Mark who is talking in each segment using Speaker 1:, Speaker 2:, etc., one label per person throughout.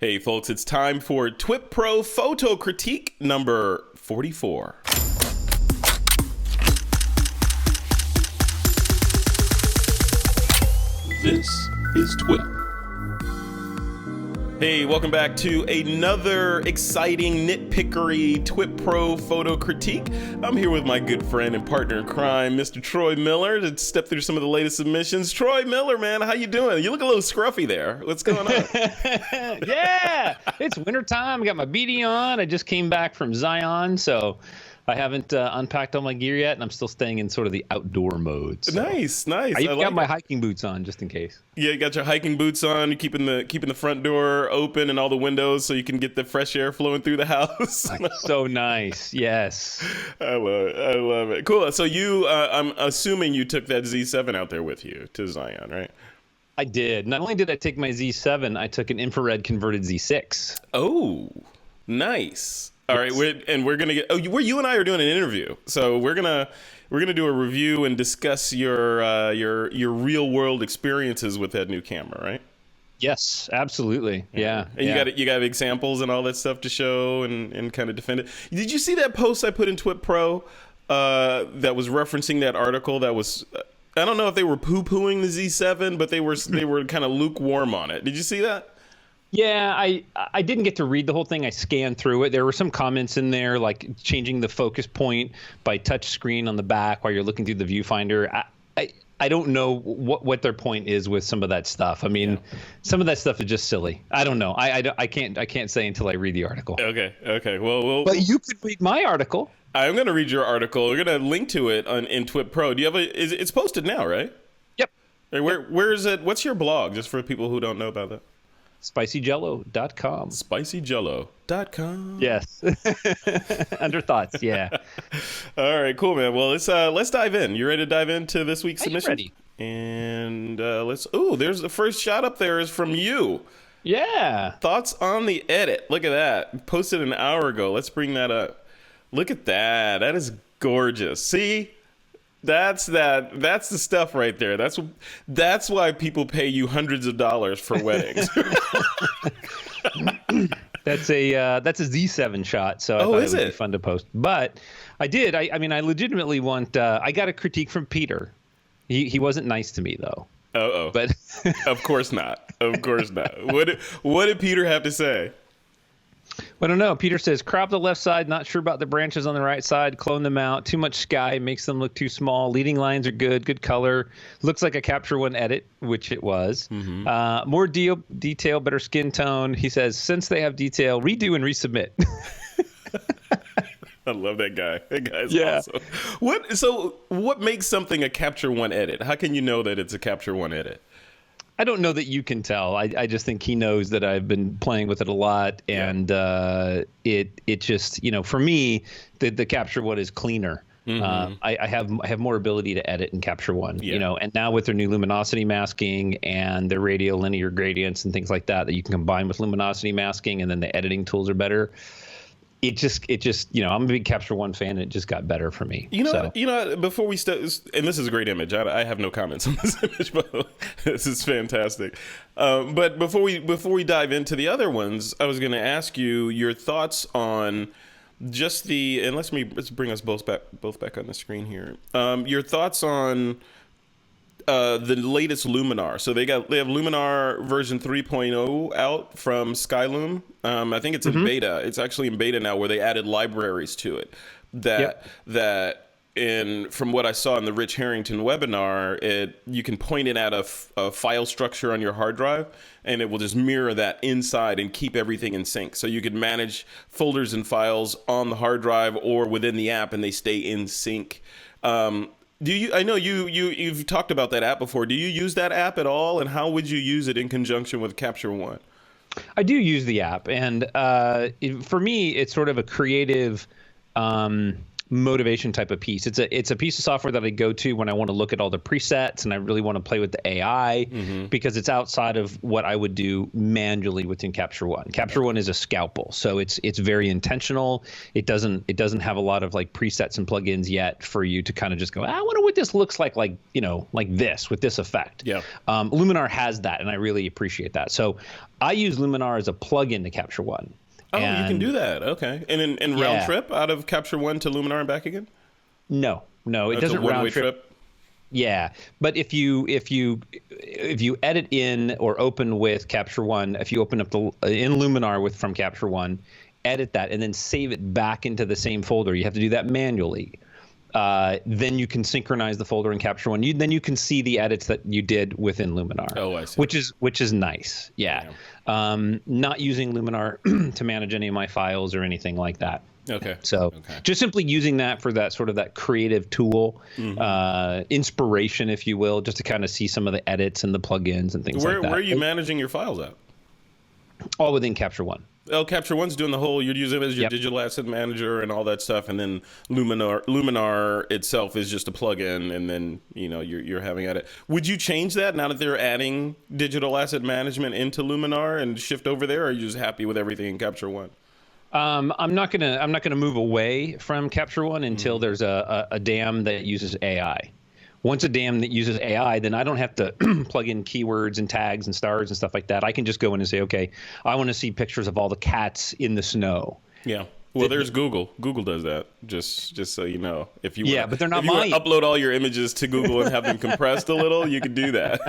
Speaker 1: Hey folks, it's time for TWiP PRO Photo Critique number 44. This is TWiP. Hey, welcome back to another exciting nitpickery TWiP PRO Photo Critique. I'm here with my good friend and partner in crime, Mr. Troy Miller, to step through some of the latest submissions. Troy Miller, man, how you doing? You look a little scruffy there. What's going on?
Speaker 2: Yeah, it's wintertime. I got my beanie on. I just came back from Zion, so I haven't unpacked all my gear yet, and I'm still staying in sort of the outdoor mode. So.
Speaker 1: Nice.
Speaker 2: I even got my hiking boots on just in case.
Speaker 1: Yeah, you got your hiking boots on. You're keeping the front door open and all the windows so you can get the fresh air flowing through the house.
Speaker 2: So nice. Yes.
Speaker 1: I love it. Cool. So you, I'm assuming you took that Z7 out there with you to Zion, right?
Speaker 2: I did. Not only did I take my Z7, I took an infrared converted Z6.
Speaker 1: Oh, nice. All right, we're gonna get. You and I are doing an interview, so we're gonna do a review and discuss your real world experiences with that new camera, right?
Speaker 2: Yes, absolutely. Yeah.
Speaker 1: And you got examples and all that stuff to show and kind of defend it. Did you see that post I put in TWiP PRO that was referencing that article that was? I don't know if they were poo-pooing the Z7, but they were kind of lukewarm on it. Did you see that?
Speaker 2: Yeah, I didn't get to read the whole thing. I scanned through it. There were some comments in there like changing the focus point by touch screen on the back while you're looking through the viewfinder. I don't know what their point is with some of that stuff. I mean, some of that stuff is just silly. I don't know. I can't say until I read the article.
Speaker 1: Okay. Well,
Speaker 2: but you could read my article.
Speaker 1: I'm going to read your article. We're going to link to it in TWiP PRO. Do you have it's posted now, right?
Speaker 2: Yep.
Speaker 1: Where is it? What's your blog, just for people who don't know about that?
Speaker 2: SpicyJello.com.
Speaker 1: SpicyJello.com.
Speaker 2: Yes. Under thoughts, yeah.
Speaker 1: All right, cool, man. Well, let's dive in. You ready to dive into this week's submission?
Speaker 2: Ready.
Speaker 1: And there's the first shot up there is from you.
Speaker 2: Yeah.
Speaker 1: Thoughts on the edit. Look at that. Posted an hour ago. Let's bring that up. Look at that. That is gorgeous. See? That's the stuff right there. That's why people pay you hundreds of dollars for weddings.
Speaker 2: That's a Z7 shot, so I thought it would be fun to post. But I did. I mean, I legitimately want. I got a critique from Peter. He wasn't nice to me though. But
Speaker 1: of course not. Of course not. What did Peter have to say?
Speaker 2: I don't know. Peter says, crop the left side, not sure about the branches on the right side, clone them out, too much sky, makes them look too small, leading lines are good color, looks like a Capture One edit, which it was. Mm-hmm. More detail, better skin tone. He says, since they have detail, redo and resubmit.
Speaker 1: I love that guy. That guy's awesome. What makes something a Capture One edit? How can you know that it's a Capture One edit?
Speaker 2: I don't know that you can tell. I just think he knows that I've been playing with it a lot, and it just, for me, the Capture One is cleaner. Mm-hmm. I have more ability to edit in Capture One, and now with their new luminosity masking and their radial linear gradients and things like that you can combine with luminosity masking, and then the editing tools are better. It just, I'm a big Capture One fan, and it just got better for me.
Speaker 1: Before we start, and this is a great image. I have no comments on this image, but this is fantastic. But before we dive into the other ones, I was going to ask you your thoughts on just and let's bring us both back on the screen here. Your thoughts on the latest Luminar. So they have Luminar version 3.0 out from Skyloom. I think it's in beta. It's actually in beta now, where they added libraries to it. From what I saw in the Rich Harrington webinar, you can point it at a file structure on your hard drive, and it will just mirror that inside and keep everything in sync. So you could manage folders and files on the hard drive or within the app, and they stay in sync. I know you've talked about that app before. Do you use that app at all, and how would you use it in conjunction with Capture One?
Speaker 2: I do use the app, and for me, it's sort of a creative motivation type of piece. It's a piece of software that I go to when I want to look at all the presets and I really want to play with the AI because it's outside of what I would do manually within Capture One. Capture One is a scalpel, so it's very intentional. It doesn't have a lot of like presets and plugins yet for you to kind of just go, I wonder what this looks like this with this effect.
Speaker 1: Yeah.
Speaker 2: Luminar has that, and I really appreciate that. So I use Luminar as a plugin to Capture One.
Speaker 1: Oh, you can do that. Okay. And in round trip out of Capture One to Luminar and back again?
Speaker 2: No, it doesn't round trip. Yeah, but if you edit in or open with Capture One, if you open up in Luminar from Capture One, edit that and then save it back into the same folder. You have to do that manually. Then you can synchronize the folder in Capture One. Then you can see the edits that you did within Luminar.
Speaker 1: Oh, I see.
Speaker 2: Which is nice. Yeah. Not using Luminar to manage any of my files or anything like that.
Speaker 1: Okay.
Speaker 2: So just simply using that for that sort of that creative tool, inspiration, if you will, just to kind of see some of the edits and the plugins and things like that.
Speaker 1: Where are you managing your files at?
Speaker 2: All within Capture One.
Speaker 1: Oh, Capture One's doing the whole, you're using it as your digital asset manager and all that stuff, and then Luminar itself is just a plugin, and then you're having at it. Would you change that now that they're adding digital asset management into Luminar and shift over there, or are you just happy with everything in Capture One?
Speaker 2: I'm not gonna move away from Capture One until there's a DAM that uses AI. Once a DAM that uses AI, then I don't have to plug in keywords and tags and stars and stuff like that. I can just go in and say, okay, I want to see pictures of all the cats in the snow.
Speaker 1: Yeah. Well, there's Google. Google does that. Just so you know, if you
Speaker 2: but they're not
Speaker 1: if you want to upload all your images to Google and have them compressed a little, you can do that.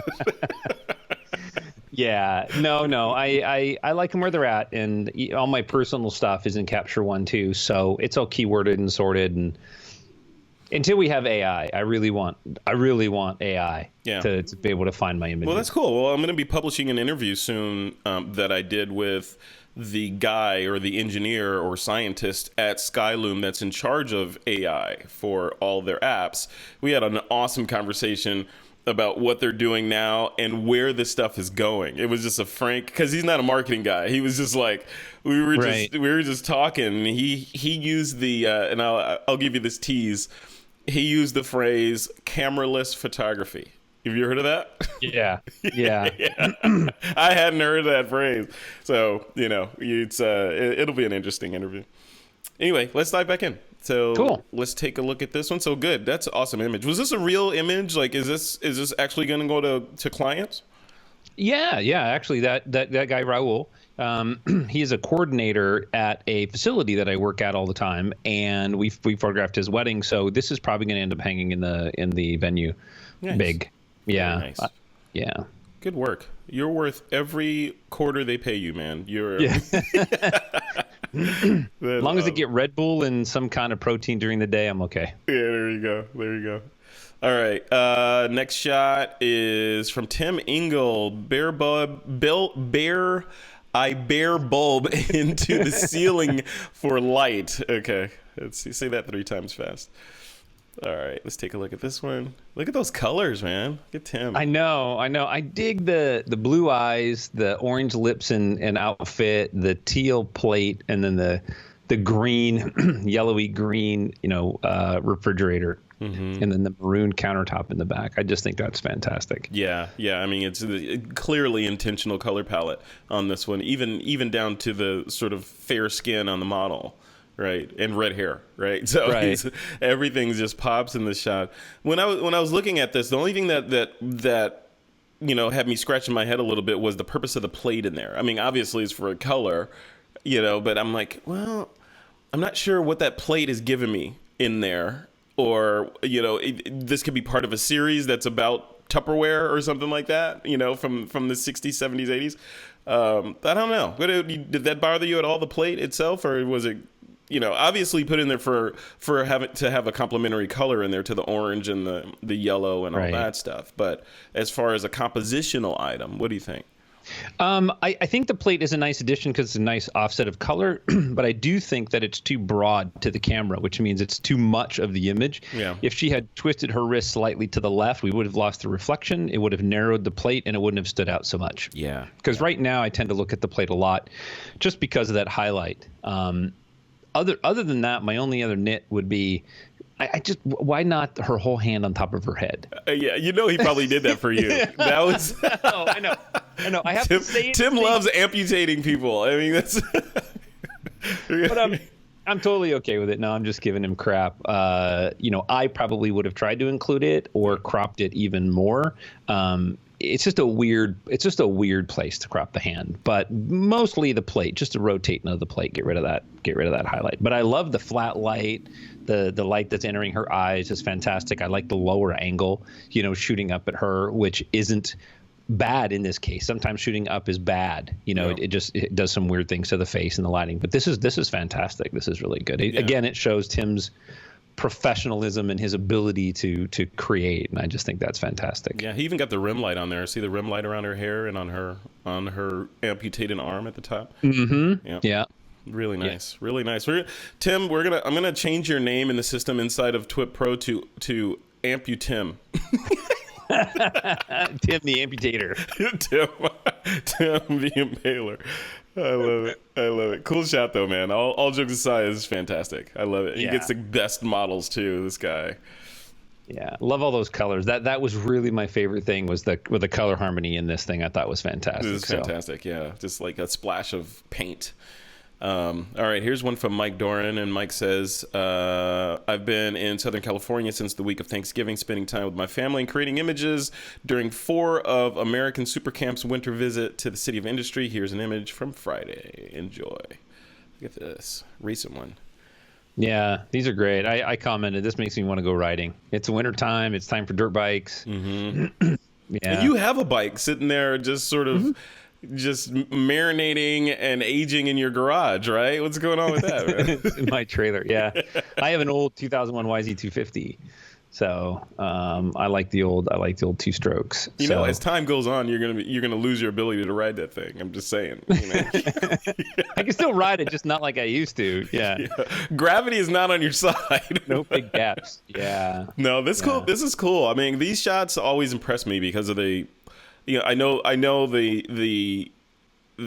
Speaker 2: Yeah, no, I like them where they're at, and all my personal stuff is in Capture One too, so it's all keyworded and sorted. And until we have AI, I really want AI to be able to find my images.
Speaker 1: Well, that's cool. Well, I'm going to be publishing an interview soon that I did with the guy or the engineer or scientist at Skyloom that's in charge of AI for all their apps. We had an awesome conversation about what they're doing now and where this stuff is going. It was just a frank, because he's not a marketing guy. He was just like, we were just talking. And he used the and I'll give you this tease. He used the phrase "cameraless photography." Have you heard of that?
Speaker 2: Yeah.
Speaker 1: I hadn't heard that phrase, so it'll be an interesting interview. Anyway, let's dive back in. So
Speaker 2: cool.
Speaker 1: Let's take a look at this one. So good. That's an awesome image. Was this a real image? Like, is this actually going to go to clients? Yeah.
Speaker 2: Actually, that guy Raul, he is a coordinator at a facility that I work at all the time, and we photographed his wedding. So this is probably going to end up hanging in the venue.
Speaker 1: Nice.
Speaker 2: Big. Yeah.
Speaker 1: Nice.
Speaker 2: Yeah.
Speaker 1: Good work. You're worth every quarter they pay you, man. You're.
Speaker 2: Yeah. As long as they get Red Bull and some kind of protein during the day, I'm okay.
Speaker 1: Yeah, there you go. All right. Next shot is from Tim Engel. Bare bulb into the ceiling for light. Okay. Let's see. Say that 3 times fast. All right. Let's take a look at this one. Look at those colors, man. Look at Tim.
Speaker 2: I know. I dig the blue eyes, the orange lips and outfit, the teal plate, and then the green, yellowy green, refrigerator. Mm-hmm. And then the maroon countertop in the back. I just think that's fantastic.
Speaker 1: Yeah. I mean, it's a clearly intentional color palette on this one, even down to the sort of fair skin on the model, right? And red hair, right? So everything just pops in the shot. When I was looking at this, the only thing that had me scratching my head a little bit was the purpose of the plate in there. I mean, obviously it's for a color, but I'm like, well, I'm not sure what that plate is giving me in there. Or, this could be part of a series that's about Tupperware or something like that, from the 60s, 70s, 80s. I don't know. Did that bother you at all, the plate itself? Or was it, obviously put in there for having to have a complementary color in there to the orange and the yellow and all that stuff. But as far as a compositional item, what do you think?
Speaker 2: I think the plate is a nice addition because it's a nice offset of color, but I do think that it's too broad to the camera, which means it's too much of the image.
Speaker 1: Yeah.
Speaker 2: If she had twisted her wrist slightly to the left, we would have lost the reflection. It would have narrowed the plate, and it wouldn't have stood out so much.
Speaker 1: Yeah.
Speaker 2: Because right now I tend to look at the plate a lot just because of that highlight. Other than that, my only other nit would be, I just, why not her whole hand on top of her head?
Speaker 1: Yeah, he probably did that for you. That was.
Speaker 2: Oh, I know. I have to say it.
Speaker 1: Tim loves amputating people. I mean, that's.
Speaker 2: But I'm totally okay with it. No, I'm just giving him crap. I probably would have tried to include it or cropped it even more. It's just a weird place to crop the hand, but mostly the plate, just to rotate into the plate, get rid of that highlight. But I love the flat light, the light that's entering her eyes is fantastic. I like the lower angle, shooting up at her, which isn't bad in this case. Sometimes shooting up is bad. It does some weird things to the face and the lighting, but this is fantastic. This is really good. Again, it shows Tim's professionalism and his ability to create, and I just think that's fantastic.
Speaker 1: Yeah, he even got the rim light on there. See the rim light around her hair and on her amputated arm at the top.
Speaker 2: Mm-hmm. Yeah.
Speaker 1: Really nice. Yeah. Really nice. Tim, I'm gonna change your name in the system inside of TWiP Pro to Amputim.
Speaker 2: Tim the Amputator.
Speaker 1: Tim the Impaler. I love it. Cool shot though, man. All jokes aside, is fantastic. I love it. He gets the best models too. This guy.
Speaker 2: Yeah, love all those colors. That was really my favorite thing with the color harmony in this thing. I thought was fantastic.
Speaker 1: This is fantastic. Yeah, just like a splash of paint. All right, here's one from Mike Doran, and Mike says, I've been in Southern California since the week of Thanksgiving, spending time with my family and creating images during 4 of American Supercamp's winter visit to the City of Industry. Here's an image from Friday. Enjoy. Look at this recent one.
Speaker 2: Yeah, these are great. I commented, this makes me want to go riding. It's winter time. It's time for dirt bikes.
Speaker 1: Mm-hmm. Yeah. And you have a bike sitting there just sort of just marinating and aging in your garage, right? What's going on with that?
Speaker 2: In my trailer, yeah. I have an old 2001 YZ250, so I like the old 2-strokes.
Speaker 1: As time goes on, you're gonna lose your ability to ride that thing. I'm just saying.
Speaker 2: I can still ride it, just not like I used to. Yeah.
Speaker 1: Gravity is not on your side.
Speaker 2: No big gaps. Yeah.
Speaker 1: No, cool. This is cool. I mean, these shots always impress me because of the. I know the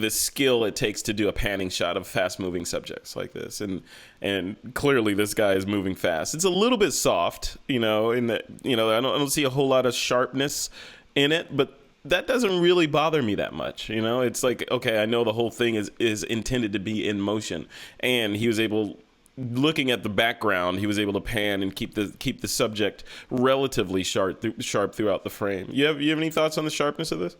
Speaker 1: skill it takes to do a panning shot of fast moving subjects like this, and clearly this guy is moving fast. It's a little bit soft, in that I don't see a whole lot of sharpness in it, but that doesn't really bother me that much. It's like, okay, I know the whole thing is intended to be in motion, and he was able. Looking at the background, he was able to pan and keep the subject relatively sharp throughout the frame. You have any thoughts on the sharpness of this?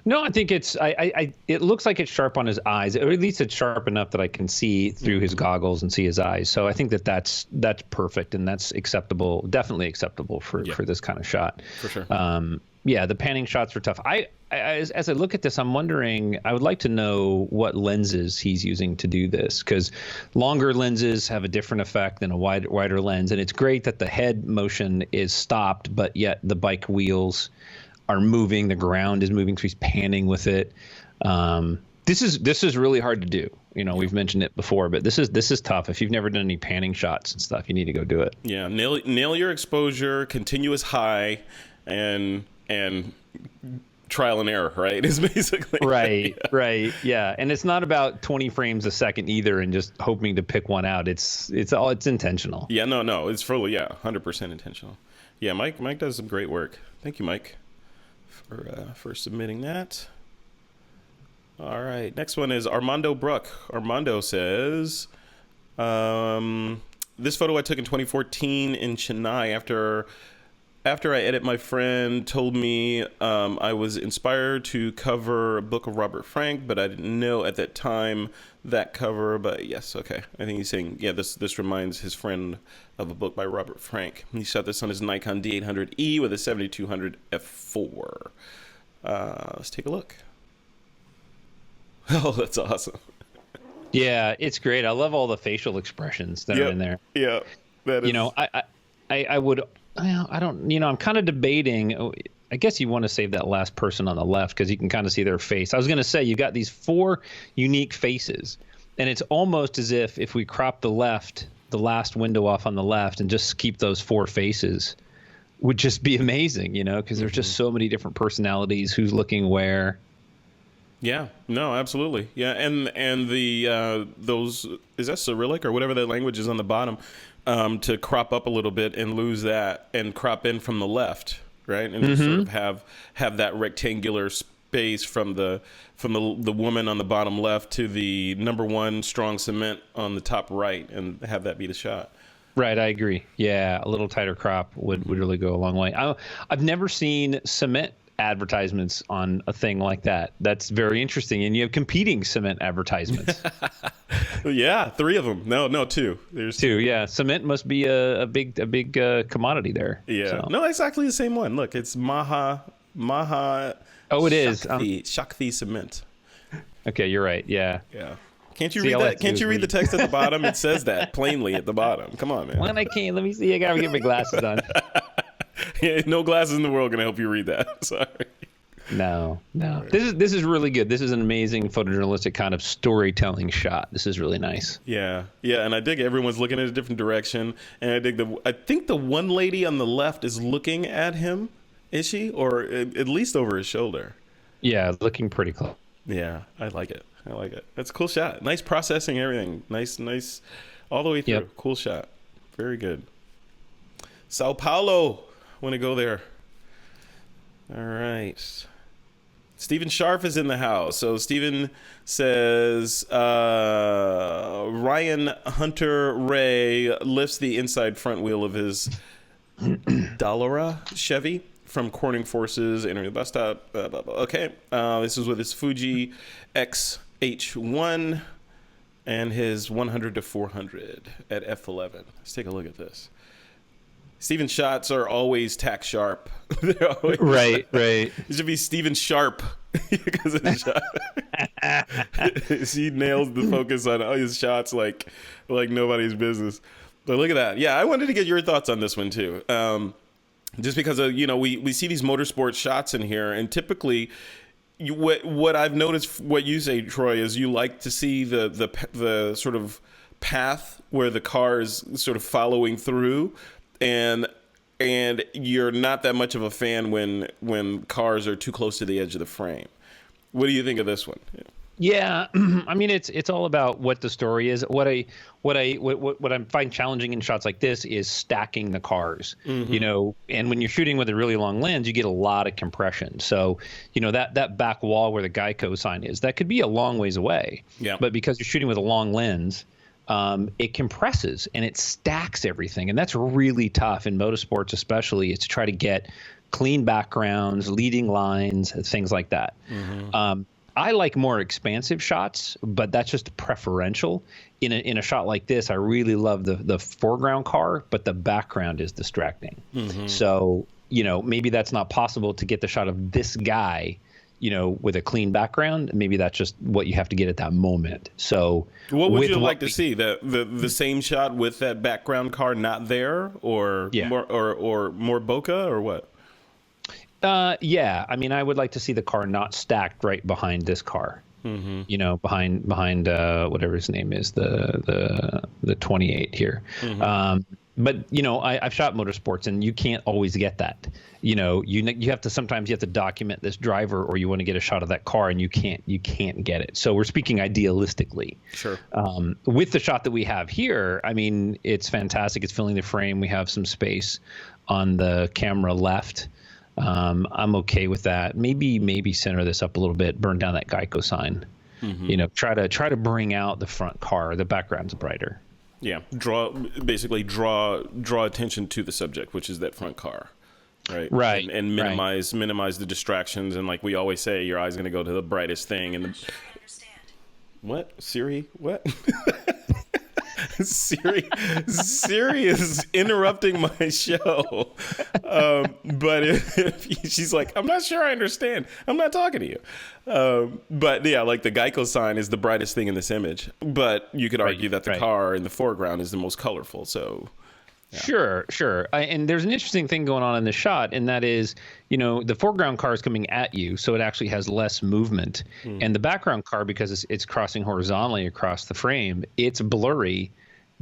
Speaker 2: No, I think it's it looks like it's sharp on his eyes, or at least it's sharp enough that I can see through his goggles and see his eyes. So I think that's perfect, and that's acceptable, definitely acceptable for this kind of shot.
Speaker 1: For sure.
Speaker 2: The panning shots are tough. As I look at this, I'm wondering, I would like to know what lenses he's using to do this, because longer lenses have a different effect than a wider lens. And it's great that the head motion is stopped, but yet the bike wheels are moving, the ground is moving, so he's panning with it. This is really hard to do. We've mentioned it before, but this is tough. If you've never done any panning shots and stuff, you need to go do it.
Speaker 1: Yeah, nail your exposure, continuous high, and trial and error, right? Is basically
Speaker 2: right. Yeah, and it's not about 20 frames a second either, and just hoping to pick one out. It's intentional.
Speaker 1: Yeah, no, it's fully 100% intentional. Yeah, Mike does some great work. Thank you, Mike, for submitting that. All right, next one is Armando Bruck. Armando says, this photo I took in 2014 in Chennai after I edit, my friend told me I was inspired to cover a book of Robert Frank, but I didn't know at that time that cover. But yes, okay. I think he's saying, this reminds his friend of a book by Robert Frank. He shot this on his Nikon D800E with a 7200 f4. Let's take a look. Oh, that's awesome.
Speaker 2: Yeah, it's great. I love all the facial expressions that are in there.
Speaker 1: Yeah, that is.
Speaker 2: I would. I don't, I'm kind of debating. I guess you want to save that last person on the left because you can kind of see their face. I was going to say you got these 4 unique faces, and it's almost as if we crop the last window off on the left, and just keep those 4 faces, would just be amazing, because there's just so many different personalities, who's looking where.
Speaker 1: Yeah, no, absolutely. Yeah, and the those, is that Cyrillic or whatever that language is on the bottom, to crop up a little bit and lose that and crop in from the left, right? And just sort of have that rectangular space from the woman on the bottom left to the number one strong cement on the top right, and have that be the shot.
Speaker 2: Right, I agree. Yeah, a little tighter crop would really go a long way. I've never seen cement advertisements on a thing like that. That's very interesting. And you have competing cement advertisements.
Speaker 1: Yeah, 3 of them. No, 2. There's
Speaker 2: 2. Yeah, cement must be a big commodity there.
Speaker 1: Yeah,
Speaker 2: so.
Speaker 1: No, it's actually the same one. Look, it's Maha.
Speaker 2: Oh, it is
Speaker 1: Shakti Cement.
Speaker 2: Okay, you're right. Yeah.
Speaker 1: Yeah. Can't you read that? Can't you read the text at the bottom? It says that plainly at the bottom. Come on, man.
Speaker 2: When I can't, let me see. I gotta get my glasses on.
Speaker 1: Yeah, no glasses in the world gonna help you read that. Sorry.
Speaker 2: No. Right. This is really good. This is an amazing photojournalistic kind of storytelling shot. This is really nice.
Speaker 1: Yeah, and I dig everyone's looking in a different direction, and I think the one lady on the left is looking at him. Is she, or at least over his shoulder?
Speaker 2: Yeah, looking pretty close.
Speaker 1: Yeah, I like it. That's a cool shot. Nice processing, everything. Nice, all the way through. Yep. Cool shot. Very good. Sao Paulo. Want to go there? All right. Stephen Sharf is in the house. So Stephen says, Ryan Hunter Ray lifts the inside front wheel of his Dallara Chevy from Corning Forces entering the bus stop. Okay. This is with his Fuji XH1 and his 100 to 400 at f11. Let's take a look at this. Steven's shots are always tack sharp. They're always
Speaker 2: right.
Speaker 1: It should be Steven Sharp because of the shot. He nails the focus on all his shots like nobody's business. But look at that. Yeah, I wanted to get your thoughts on this one too. Just because we see these motorsport shots in here, and typically, what I've noticed, what you say, Troy, is you like to see the sort of path where the car is sort of following through, and you're not that much of a fan when cars are too close to the edge of the frame. What do you think of this one?
Speaker 2: Yeah, I mean it's all about what the story is. What I find challenging in shots like this is stacking the cars. Mm-hmm. And when you're shooting with a really long lens, you get a lot of compression. So, that back wall where the Geico sign is, that could be a long ways away. Yeah. But because you're shooting with a long lens, it compresses and it stacks everything, and that's really tough in motorsports, especially, is to try to get clean backgrounds, leading lines, things like that. Mm-hmm. I like more expansive shots, but that's just preferential. In a shot like this, I really love the foreground car, but the background is distracting. Mm-hmm. So, maybe that's not possible to get the shot of this guy, with a clean background. Maybe that's just what you have to get at that moment. So
Speaker 1: what would you like to see? The same shot with that background car not there, or more bokeh, or what? Yeah, I mean, I would like to see the car not stacked right behind this car. Mm-hmm. Behind whatever his name is, the 28 here. Mm-hmm. But I've shot motorsports, and you can't always get that. You have to document this driver, or you want to get a shot of that car, and you can't get it. So we're speaking idealistically. Sure. With the shot that we have here, I mean, it's fantastic. It's filling the frame. We have some space on the camera left. I'm okay with that. Maybe center this up a little bit, burn down that Geico sign. Mm-hmm. Try to bring out the front car. The background's brighter. Yeah, draw attention to the subject, which is that front car, right? Right, and minimize the distractions. And like we always say, your eye's going to go to the brightest thing. And what, Siri? What? Siri is interrupting my show. But if she's like, I'm not sure I understand. I'm not talking to you. But yeah, like the Geico sign is the brightest thing in this image. But you could argue that the car in the foreground is the most colorful. So yeah. Sure. And there's an interesting thing going on in the shot, and that is, the foreground car is coming at you, so it actually has less movement. And the background car, because it's crossing horizontally across the frame, it's blurry.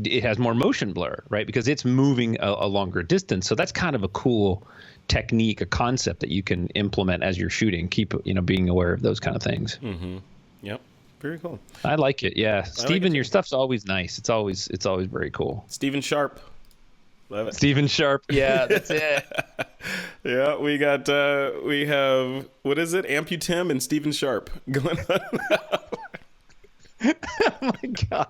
Speaker 1: It has more motion blur, right? Because it's moving a longer distance. So that's kind of a cool
Speaker 2: technique, a concept that you can implement as you're shooting. Keep, being aware of those kind of things.
Speaker 1: Mm-hmm. Yep. Very cool.
Speaker 2: I like it. Yeah. Steven, your stuff's always nice. It's always very cool.
Speaker 1: Steven Sharp. Love it.
Speaker 2: Steven Sharp. Yeah, that's it.
Speaker 1: Yeah, we have, what is it? Amputim and Steven Sharp going on.
Speaker 2: Oh my God.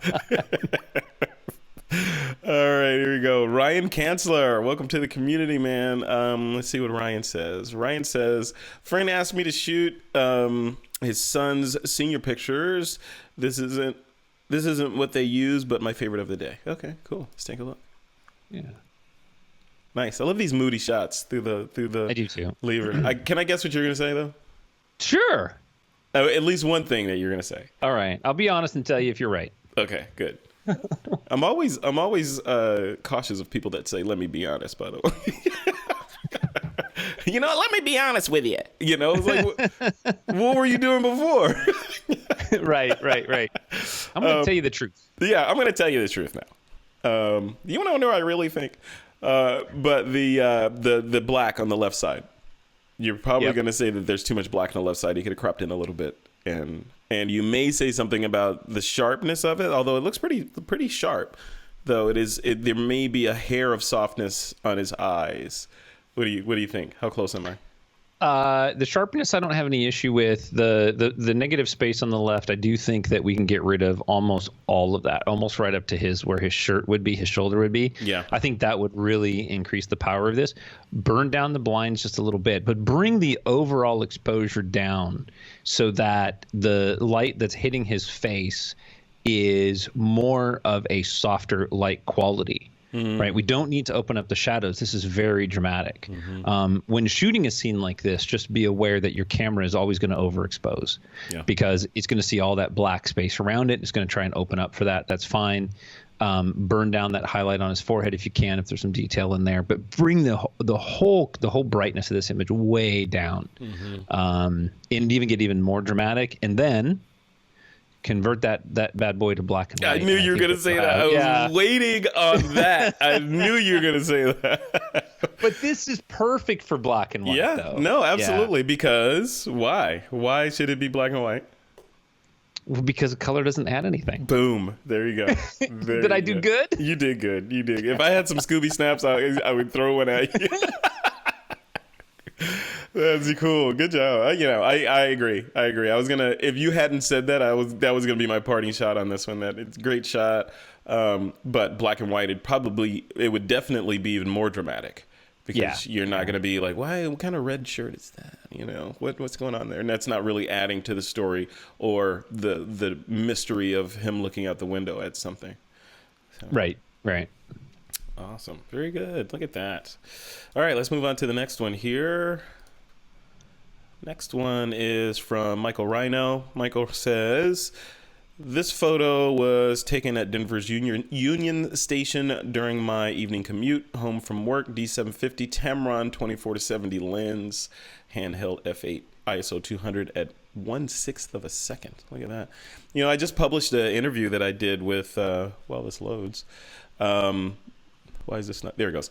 Speaker 1: All right, here we go. Ryan Kanzler, welcome to the community, man. Let's see what Ryan says. Ryan says, friend asked me to shoot his son's senior pictures. This isn't what they use, but my favorite of the day. Okay, cool. Let's take a look.
Speaker 2: Yeah.
Speaker 1: Nice. I love these moody shots through the
Speaker 2: I do too.
Speaker 1: lever. Can I guess what you're gonna say though?
Speaker 2: Sure.
Speaker 1: Oh, at least one thing that you're gonna say.
Speaker 2: All right. I'll be honest and tell you if you're right.
Speaker 1: Okay, good. I'm always cautious of people that say, "Let me be honest." By the way, let me be honest with you. It's like, what were you doing before?
Speaker 2: Right. I'm gonna tell you the truth.
Speaker 1: Yeah, I'm gonna tell you the truth now. You want to know what I really think? But the black on the left side, you're probably going to say that there's too much black on the left side. You could have cropped in a little bit, and you may say something about the sharpness of it, although it looks pretty sharp. Though there may be a hair of softness on his eyes. What do you think? How close am I?
Speaker 2: The sharpness I don't have any issue with. The negative space on the left, I do think that we can get rid of almost all of that, almost right up to where his shirt would be, his shoulder would be.
Speaker 1: Yeah.
Speaker 2: I think that would really increase the power of this. Burn down the blinds just a little bit, but bring the overall exposure down so that the light that's hitting his face is more of a softer light quality. Right. We don't need to open up the shadows. This is very dramatic. When shooting a scene like this, just be aware that your camera is always going to overexpose because it's going to see all that black space around it. It's going to try and open up for that. That's fine. Burn down that highlight on his forehead if you can, if there's some detail in there. But bring the whole brightness of this image way down, and even get even more dramatic. And then convert that bad boy to black and white.
Speaker 1: I knew you were going to say that. I was waiting on that. I knew you were going to say that.
Speaker 2: But this is perfect for black and white, though.
Speaker 1: No, absolutely. Yeah. Because why? Why should it be black and white?
Speaker 2: Well, because the color doesn't add anything.
Speaker 1: Boom. There you go.
Speaker 2: Did I do good?
Speaker 1: You did good. You did. If I had some Scooby Snaps, I would throw one at you. That's cool. Good job. I agree. I was gonna, if you hadn't said that, that was gonna be my parting shot on this one. That it's a great shot, but black and white, it would definitely be even more dramatic because you're not gonna be like, why? What kind of red shirt is that? What's going on there? And that's not really adding to the story or the mystery of him looking out the window at something. So.
Speaker 2: Right.
Speaker 1: Awesome. Very good. Look at that. All right, let's move on to the next one here. Next one is from Michael Rhino. Michael says, this photo was taken at Denver's Union Station during my evening commute home from work. D750 Tamron 24-70 lens, handheld f8 ISO 200 at 1/6 of a second. Look at that. I just published an interview that I did with, while this loads. Why is this not? There it goes.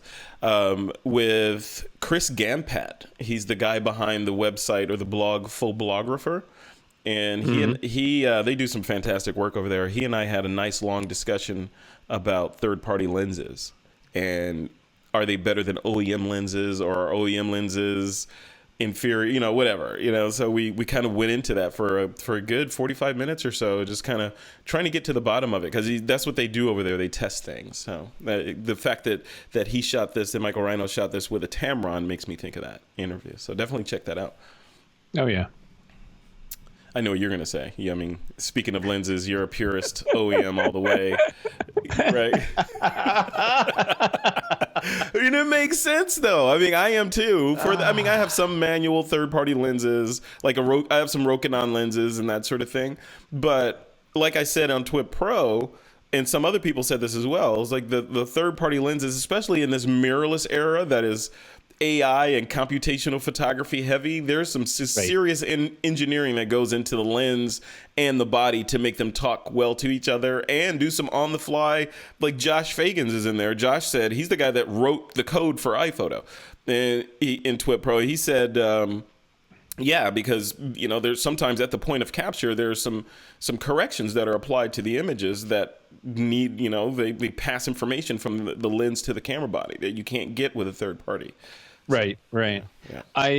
Speaker 1: With Chris Gampat. He's the guy behind the website or the blog Full Blographer. And they do some fantastic work over there. He and I had a nice long discussion about third-party lenses. And are they better than OEM lenses, or are OEM lenses inferior, whatever, so we kind of went into that for a good 45 minutes or so, just kind of trying to get to the bottom of it, because that's what they do over there. They test things. So the fact that he shot this, that Michael Rhino shot this with a Tamron, makes me think of that interview. So definitely check that out.
Speaker 2: Oh yeah.
Speaker 1: I know what you're going to say. Yeah, I mean, speaking of lenses, you're a purist OEM all the way, right? It makes sense, though. I mean, I am too. I have some manual third-party lenses, like I have some Rokinon lenses and that sort of thing. But like I said on TWiP Pro, and some other people said this as well, it's like the third-party lenses, especially in this mirrorless era that is AI and computational photography heavy, there's some serious engineering that goes into the lens and the body to make them talk well to each other and do some on the fly. Like Josh Fagans is in there. Josh said he's the guy that wrote the code for iPhoto. in TWiP Pro. He said, yeah, because there's sometimes at the point of capture there's some corrections that are applied to the images that need they pass information from the lens to the camera body that you can't get with a third party.
Speaker 2: Right.
Speaker 1: Yeah.
Speaker 2: I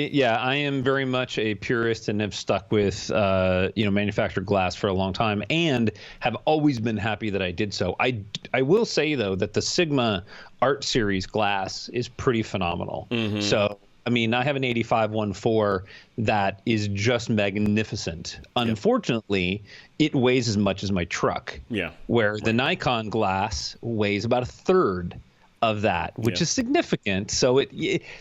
Speaker 2: am very much a purist and have stuck with manufactured glass for a long time, and have always been happy that I did so. I will say though that the Sigma Art Series glass is pretty phenomenal. So I mean, I have an 85-14 that is just magnificent. Unfortunately, it weighs as much as my truck.
Speaker 1: Yeah.
Speaker 2: Where the Nikon glass weighs about a third of that, which is significant. So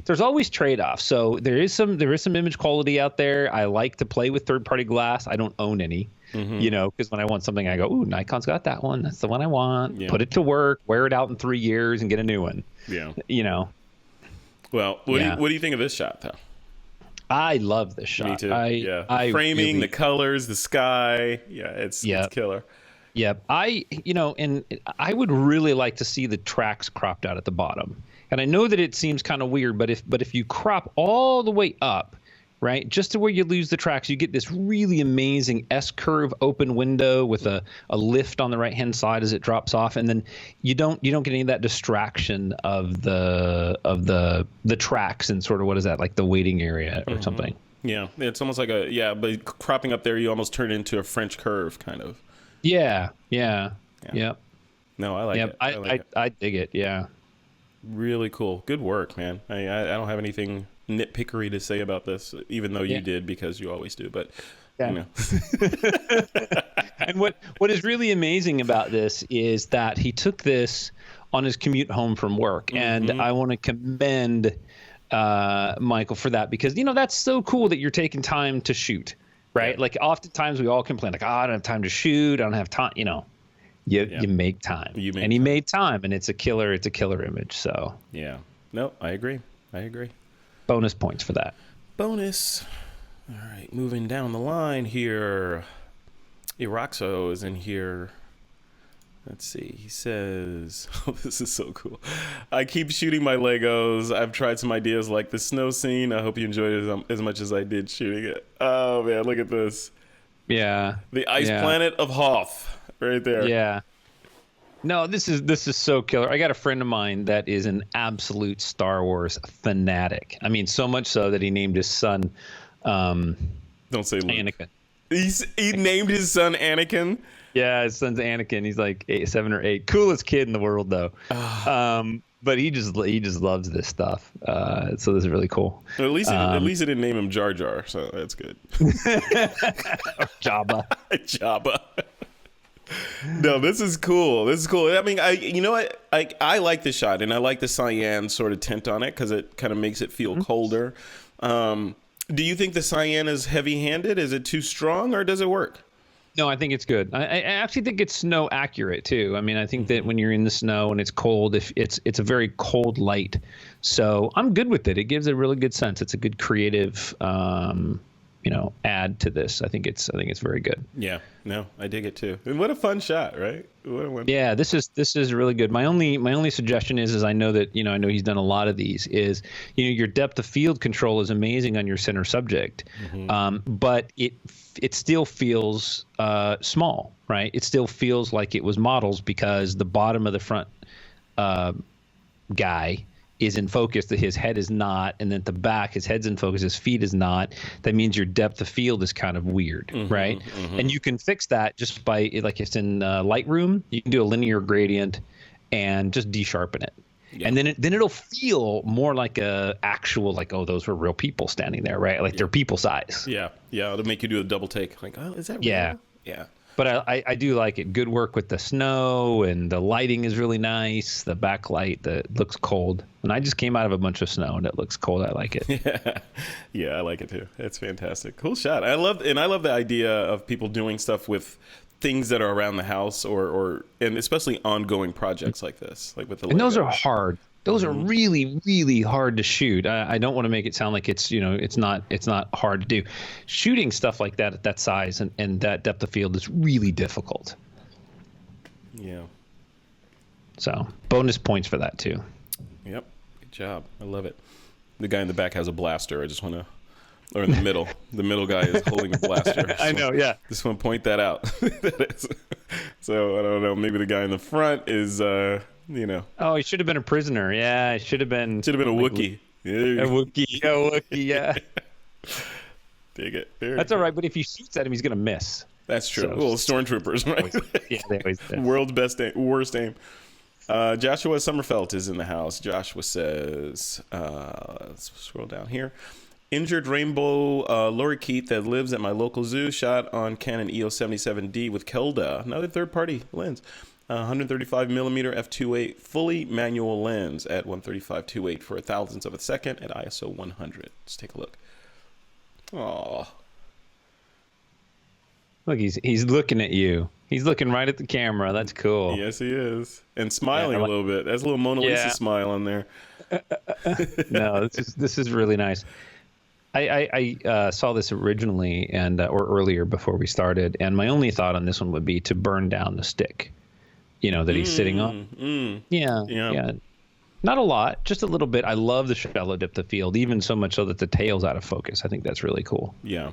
Speaker 2: there's always trade-offs. So there is some image quality out there. I like to play with third-party glass. I don't own any. Because when I want something, I go, ooh, Nikon's got that one. That's the one I want. Yeah. Put it to work, wear it out in 3 years, and get a new one.
Speaker 1: Yeah.
Speaker 2: Well,
Speaker 1: what do you think of this shot, though?
Speaker 2: I love this shot.
Speaker 1: Me too. The framing, the colors, the sky. Yeah, it's killer.
Speaker 2: Yeah, and I would really like to see the tracks cropped out at the bottom. And I know that it seems kind of weird, but if you crop all the way up, right, just to where you lose the tracks, you get this really amazing S-curve open window with a lift on the right-hand side as it drops off, and then you don't get any of that distraction of the tracks and sort of, what is that, like the waiting area or something.
Speaker 1: Yeah, it's almost like but cropping up there, you almost turn it into a French curve kind of.
Speaker 2: Yeah.
Speaker 1: No, I like it.
Speaker 2: I dig it. Yeah.
Speaker 1: Really cool. Good work, man. I don't have anything nitpickery to say about this, even though you did, because you always do. But And what is really amazing about this is that he took this on his commute home from work, and I want to commend Michael for that, because that's so cool that you're taking time to shoot. Right. Like oftentimes we all complain like, I don't have time to shoot. I don't have time. You make time. And he made time, and it's a killer image. So, yeah. No, I agree. Bonus points for that. Bonus. All right. Moving down the line here. Iroxo is in here. Let's see. He says, oh, this is so cool. I keep shooting my Legos. I've tried some ideas like the snow scene. I hope you enjoyed it as much as I did shooting it. Oh, man, look at this. Yeah. The ice planet of Hoth right there. Yeah. No, this is so killer. I got a friend of mine that is an absolute Star Wars fanatic. I mean, so much so that he named his son Don't say Luke. Anakin. He named his son Anakin? Yeah, his son's Anakin. He's like 7 or 8. Coolest kid in the world, though. But he just loves this stuff. So this is really cool. At least he didn't name him Jar Jar, so that's good. Jabba. Jabba. No, this is cool. I mean, I like the shot, and I like the cyan sort of tint on it because it kind of makes it feel colder. Do you think the cyan is heavy-handed? Is it too strong, or does it work? No, I think it's good. I actually think it's snow accurate too. I mean, I think that when you're in the snow and it's cold, if it's a very cold light, so I'm good with it. It gives a really good sense. It's a good creative, add to this. I think it's very good. Yeah, no, I dig it too. And what a fun shot, right? Yeah, this is really good. My only suggestion is I know that I know he's done a lot of these. Is your depth of field control is amazing on your center subject, but it still feels small, right? It still feels like it was models because the bottom of the front guy is in focus, that his head is not, and then at the back his head's in focus, his feet is not. That means your depth of field is kind of weird, right? And you can fix that just by, like it's in Lightroom, you can do a linear gradient and just de-sharpen it. Yeah. And then it'll feel more like a actual, like, oh, those were real people standing there, right? Like they're people size. Yeah, it'll make you do a double take. Like, oh, is that real? Yeah. But I do like it. Good work with the snow, and the lighting is really nice. The backlight that looks cold. And I just came out of a bunch of snow, and it looks cold. I like it. Yeah, I like it too. It's fantastic. Cool shot. I love the idea of people doing stuff with things that are around the house, and especially ongoing projects like this, like with the. And those are hard. Those are really, really hard to shoot. I don't want to make it sound like it's not hard to do. Shooting stuff like that at that size and that depth of field is really difficult. Yeah. So bonus points for that too. Yep. Good job. I love it. The guy in the back has a blaster. I just want to, or in the middle, the middle guy is holding a blaster.
Speaker 2: I know, yeah.
Speaker 1: Just want to point that out. So I don't know. Maybe the guy in the front is, Oh,
Speaker 2: he should have been a prisoner. Yeah, it should have been.
Speaker 1: Should have been a Wookiee.
Speaker 2: A Wookiee, yeah.
Speaker 1: Dig it.
Speaker 2: That's all right, but if he shoots at him, he's gonna miss.
Speaker 1: That's true. So, well, stormtroopers, right?
Speaker 2: Yeah, they always do.
Speaker 1: World's worst aim. Joshua Sommerfeld is in the house. Joshua says, let's scroll down here. Injured rainbow lorikeet that lives at my local zoo, shot on Canon EOS 77D with Kelda, another third-party lens. 135 millimeter f2.8 fully manual lens at 135/2.8 for a thousandth of a second at ISO 100. Let's take a look. Aww.
Speaker 2: Look, he's looking at you. He's looking right at the camera. That's cool.
Speaker 1: Yes, he is, and smiling a little bit. That's a little Mona Lisa smile on there.
Speaker 2: No, this is really nice. I saw this originally or earlier before we started, and my only thought on this one would be to burn down the stick, that he's sitting on. Yeah. Not a lot, just a little bit. I love the shallow depth of field, even so much so that the tail's out of focus. I think that's really cool.
Speaker 1: Yeah.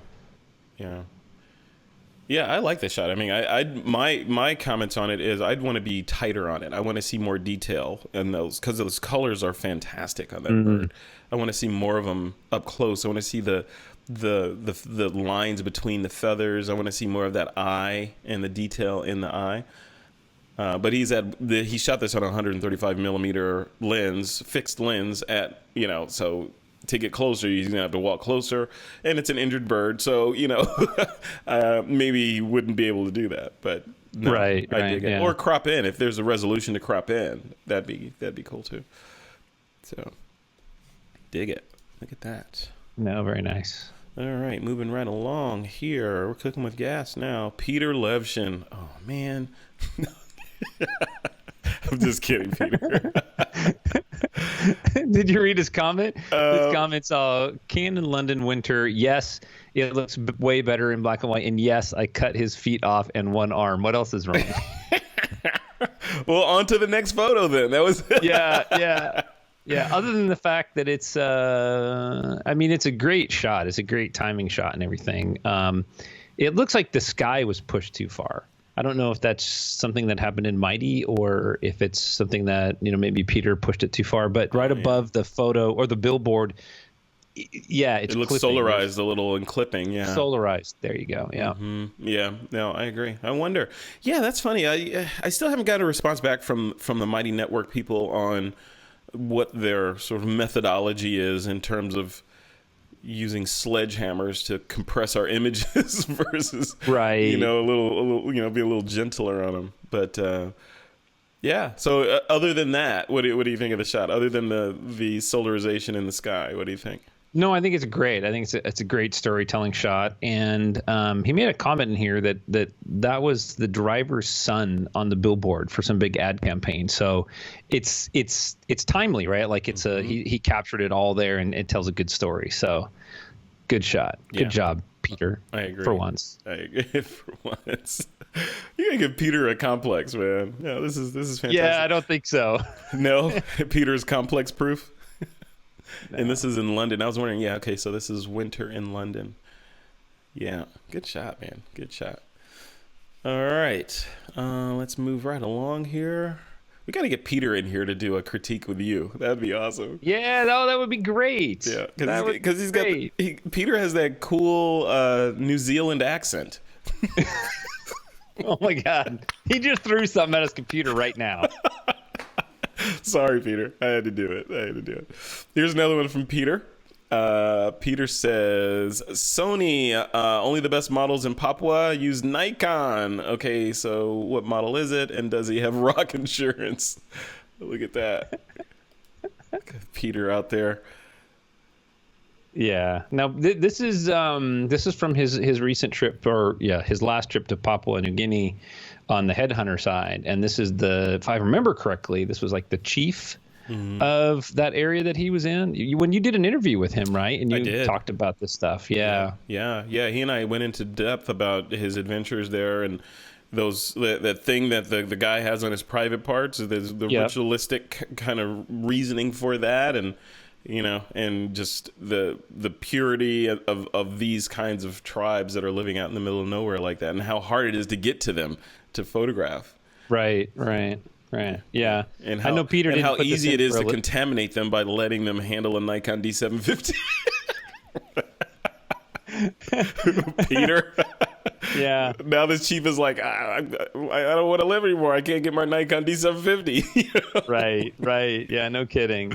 Speaker 1: I like this shot. I mean, my comments on it is I'd want to be tighter on it. I want to see more detail in those because those colors are fantastic on that bird. I want to see more of them up close. I want to see the lines between the feathers. I want to see more of that eye and the detail in the eye. But he shot this on a 135 millimeter lens, fixed lens at, so to get closer, he's going to have to walk closer, and it's an injured bird. So, maybe he wouldn't be able to do that, but no,
Speaker 2: right.
Speaker 1: dig it. Or crop in. If there's a resolution to crop in, that'd be cool too. So dig it. Look at that.
Speaker 2: No, very nice.
Speaker 1: All right, moving right along here. We're cooking with gas now. Peter Levshin. Oh man. I'm just kidding, Peter.
Speaker 2: Did you read his comment? His comment's Canon London Winter. Yes, it looks way better in black and white. And yes, I cut his feet off and one arm. What else is wrong?
Speaker 1: Well, on to the next photo then. That was
Speaker 2: Yeah. Other than the fact that it's it's a great shot. It's a great timing shot and everything. It looks like the sky was pushed too far. I don't know if that's something that happened in Mighty or if it's something that, maybe Peter pushed it too far, but right above the photo or the billboard, it looks
Speaker 1: solarized a little in clipping. Yeah.
Speaker 2: Solarized. There you go. Yeah.
Speaker 1: Mm-hmm. Yeah. No, I agree. I wonder. Yeah, that's funny. I still haven't got a response back from the Mighty Network people on what their sort of methodology is in terms of using sledgehammers to compress our images versus
Speaker 2: right.
Speaker 1: a little be a little gentler on them. But so other than that, what do you think of the shot? Other than the solarization in the sky, what do you think?
Speaker 2: No, I think it's great. I think it's a great storytelling shot, and he made a comment in here that was the driver's son on the billboard for some big ad campaign. So it's timely, right? Like it's he captured it all there, and it tells a good story. So good shot, good job, Peter.
Speaker 1: I agree
Speaker 2: for once.
Speaker 1: I agree for once. You gotta give Peter a complex, man. Yeah, this is fantastic.
Speaker 2: Yeah, I don't think so.
Speaker 1: No, Peter's complex proof. No. And this is in London. I was wondering, okay, so this is winter in London. Yeah, good shot, man. Good shot. All right, let's move right along here. We got to get Peter in here to do a critique with you. That'd be awesome.
Speaker 2: Yeah, that would be great.
Speaker 1: Yeah, because Peter has that cool New Zealand accent.
Speaker 2: Oh my God, he just threw something at his computer right now.
Speaker 1: Sorry, Peter. I had to do it. Here's another one from Peter. Peter says, Sony, only the best models in Papua use Nikon. Okay, so what model is it? And does he have rock insurance? Look at that. Peter out there.
Speaker 2: Yeah. Now, this is from his recent trip, his last trip to Papua New Guinea on the headhunter side. And this is if I remember correctly, this was like the chief of that area that he was in. When you did an interview with him, right? And you talked about this stuff. Yeah. He
Speaker 1: and I went into depth about his adventures there and that thing that the guy has on his private parts, the ritualistic kind of reasoning for that, and you know, and just the purity of these kinds of tribes that are living out in the middle of nowhere like that, and how hard it is to get to them to photograph.
Speaker 2: Right. Yeah.
Speaker 1: And how,
Speaker 2: I know Peter
Speaker 1: and
Speaker 2: didn't
Speaker 1: how
Speaker 2: put this
Speaker 1: easy
Speaker 2: in
Speaker 1: it is
Speaker 2: for
Speaker 1: to contaminate them by letting them handle a Nikon D750. Peter.
Speaker 2: Yeah.
Speaker 1: Now this chief is like, I don't want to live anymore. I can't get my Nikon D750. You know?
Speaker 2: Right. Yeah, no kidding.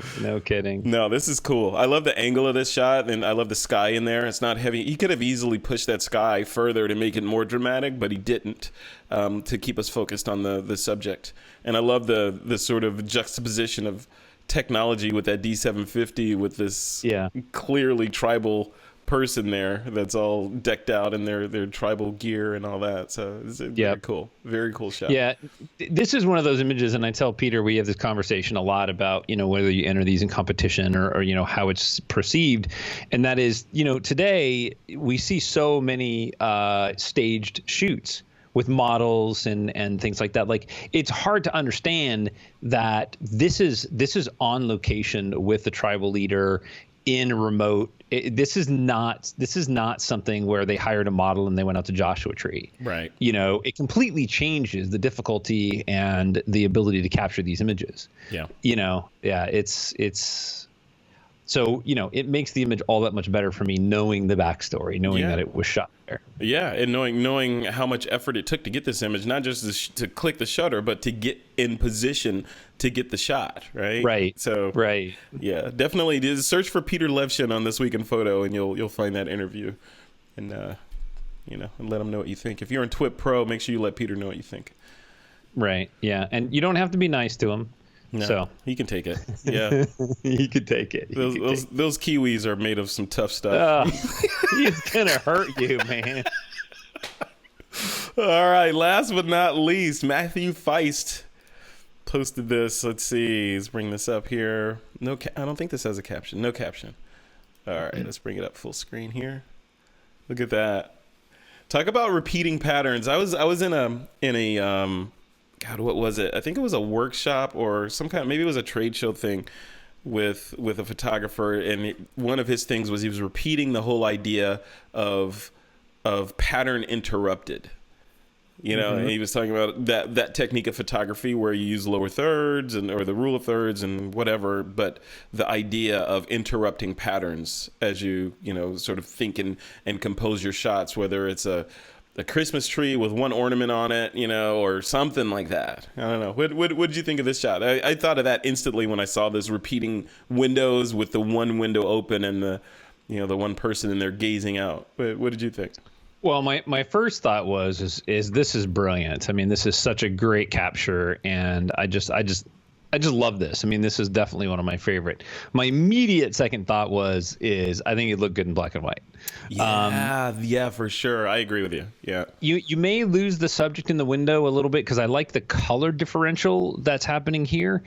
Speaker 1: No, this is cool. I love the angle of this shot, and I love the sky in there. It's not heavy. He could have easily pushed that sky further to make it more dramatic, but he didn't, to keep us focused on the subject. And I love the sort of juxtaposition of technology with that D750 with this clearly tribal person there that's all decked out in their tribal gear and all that. So it's very cool shot.
Speaker 2: Yeah, this is one of those images, and I tell Peter we have this conversation a lot about, you know, whether you enter these in competition or you know, how it's perceived. And that is, you know, today we see so many staged shoots with models and things like that. Like, it's hard to understand that this is on location with the tribal leader in a remote. This is not something where they hired a model and they went out to Joshua Tree.
Speaker 1: Right.
Speaker 2: You know, it completely changes the difficulty and the ability to capture these images.
Speaker 1: Yeah.
Speaker 2: You know, it's so, you know, it makes the image all that much better for me, knowing the backstory, knowing that it was shot there.
Speaker 1: Yeah, and knowing how much effort it took to get this image, not just to click the shutter, but to get in position to get the shot, right?
Speaker 2: Right.
Speaker 1: So, yeah, definitely just search for Peter Levshin on This Week in Photo, and you'll find that interview, and you know, and let him know what you think. If you're in TWiP Pro, make sure you let Peter know what you think.
Speaker 2: Right. Yeah, and you don't have to be nice to him.
Speaker 1: No,
Speaker 2: so
Speaker 1: he can take it. Yeah,
Speaker 2: he could take it.
Speaker 1: Those Kiwis are made of some tough stuff.
Speaker 2: He's gonna hurt you, man.
Speaker 1: All right, last but not least, Matthew Feist posted this. Let's see. Let's bring this up here. No, I don't think this has a caption. No caption. All right, let's bring it up full screen here. Look at that. Talk about repeating patterns. I was in a God, what was it? I think it was a workshop or some kind. Maybe it was a trade show thing with a photographer, and one of his things was he was repeating the whole idea of pattern interrupted. You know, and he was talking about that technique of photography where you use lower thirds or the rule of thirds and whatever, but the idea of interrupting patterns as you know, sort of think and compose your shots, whether it's a Christmas tree with one ornament on it, you know, or something like that. I don't know. What did you think of this shot? I thought of that instantly when I saw this repeating windows with the one window open and the one person in there gazing out. What did you think?
Speaker 2: Well, my first thought was this is brilliant. I mean, this is such a great capture, and I just love this. I mean, this is definitely one of my favorite. My immediate second thought is I think it looked good in black and white.
Speaker 1: Yeah, for sure. I agree with you. Yeah.
Speaker 2: You may lose the subject in the window a little bit because I like the color differential that's happening here.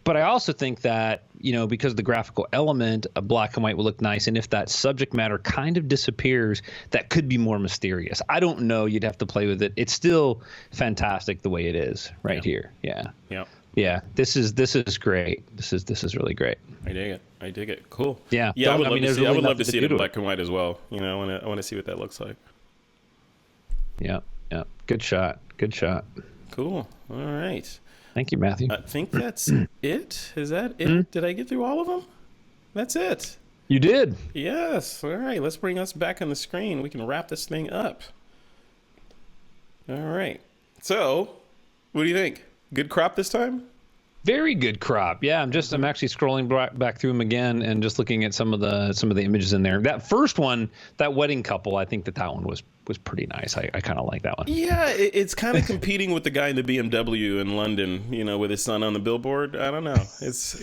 Speaker 2: But I also think that, you know, because the graphical element of black and white will look nice, and if that subject matter kind of disappears, that could be more mysterious. I don't know. You'd have to play with it. It's still fantastic the way it is right here. Yeah.
Speaker 1: Yeah.
Speaker 2: Yeah. This is great. This is really great.
Speaker 1: I dig it. Cool.
Speaker 2: Yeah.
Speaker 1: Yeah. I would love to see it in black and white as well. You know, I want to see what that looks like.
Speaker 2: Yeah. Yeah. Good shot.
Speaker 1: Cool. All right.
Speaker 2: Thank you, Matthew.
Speaker 1: I think that's it. Is that it? Did I get through all of them? That's it.
Speaker 2: You did.
Speaker 1: Yes. All right. Let's bring us back on the screen. We can wrap this thing up. All right. So, what do you think? Good crop this time?
Speaker 2: Very good crop. Yeah, I'm actually scrolling back through them again and just looking at some of the images in there. That first one, that wedding couple, I think that one was pretty nice. I kind of like that one.
Speaker 1: Yeah, it's kind of competing with the guy in the BMW in London, you know, with his son on the billboard. I don't know. It's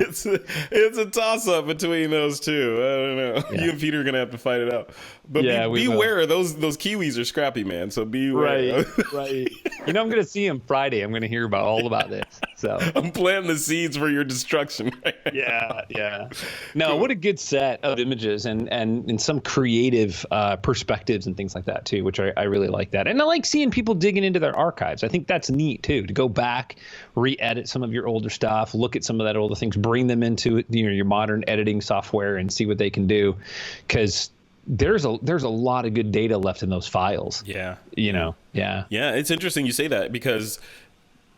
Speaker 1: it's a toss up between those two. I don't know. Yeah. You and Peter are gonna have to fight it out. But yeah, beware. Those Kiwis are scrappy, man. So beware.
Speaker 2: Right. You know, I'm gonna see him Friday. I'm gonna hear all about this. So
Speaker 1: I'm planting the seeds for your destruction.
Speaker 2: yeah. No, what a good set of images and some creative perspectives and things like that too, which I really like that. And I like seeing people digging into their archives. I think that's neat too, to go back, re-edit some of your older stuff, look at some of that older things, bring them into your modern editing software and see what they can do, because there's a lot of good data left in those files.
Speaker 1: Yeah.
Speaker 2: Yeah.
Speaker 1: It's interesting you say that, because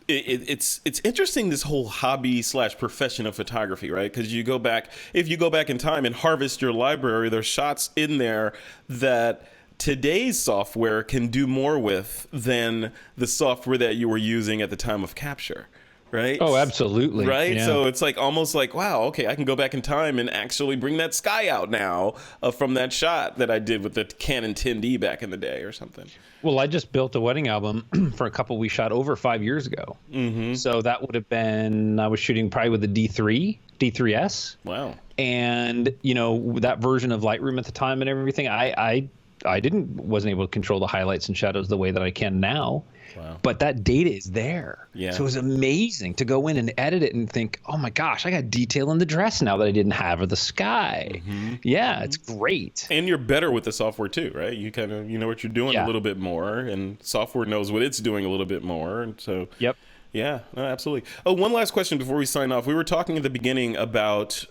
Speaker 1: it's interesting, this whole hobby / profession of photography, right? Because if you go back in time and harvest your library, there's shots in there that today's software can do more with than the software that you were using at the time of capture. Right?
Speaker 2: Oh, absolutely.
Speaker 1: Right?
Speaker 2: Yeah.
Speaker 1: So it's like almost like, wow, okay, I can go back in time and actually bring that sky out now from that shot that I did with the Canon 10D back in the day or something.
Speaker 2: Well, I just built a wedding album for a couple we shot over 5 years ago. Mm-hmm. So that would have been, I was shooting probably with the D3S.
Speaker 1: Wow.
Speaker 2: And, that version of Lightroom at the time and everything, I wasn't able to control the highlights and shadows the way that I can now.
Speaker 1: Wow.
Speaker 2: But that data is there.
Speaker 1: Yeah.
Speaker 2: So it was amazing to go in and edit it and think, oh my gosh, I got detail in the dress now that I didn't have, or the sky. Mm-hmm. Yeah, it's great.
Speaker 1: And you're better with the software too, right? You kind of, you know what you're doing a little bit more, and software knows what it's doing a little bit more. And so,
Speaker 2: yep.
Speaker 1: Yeah, no, absolutely. Oh, one last question before we sign off. We were talking at the beginning about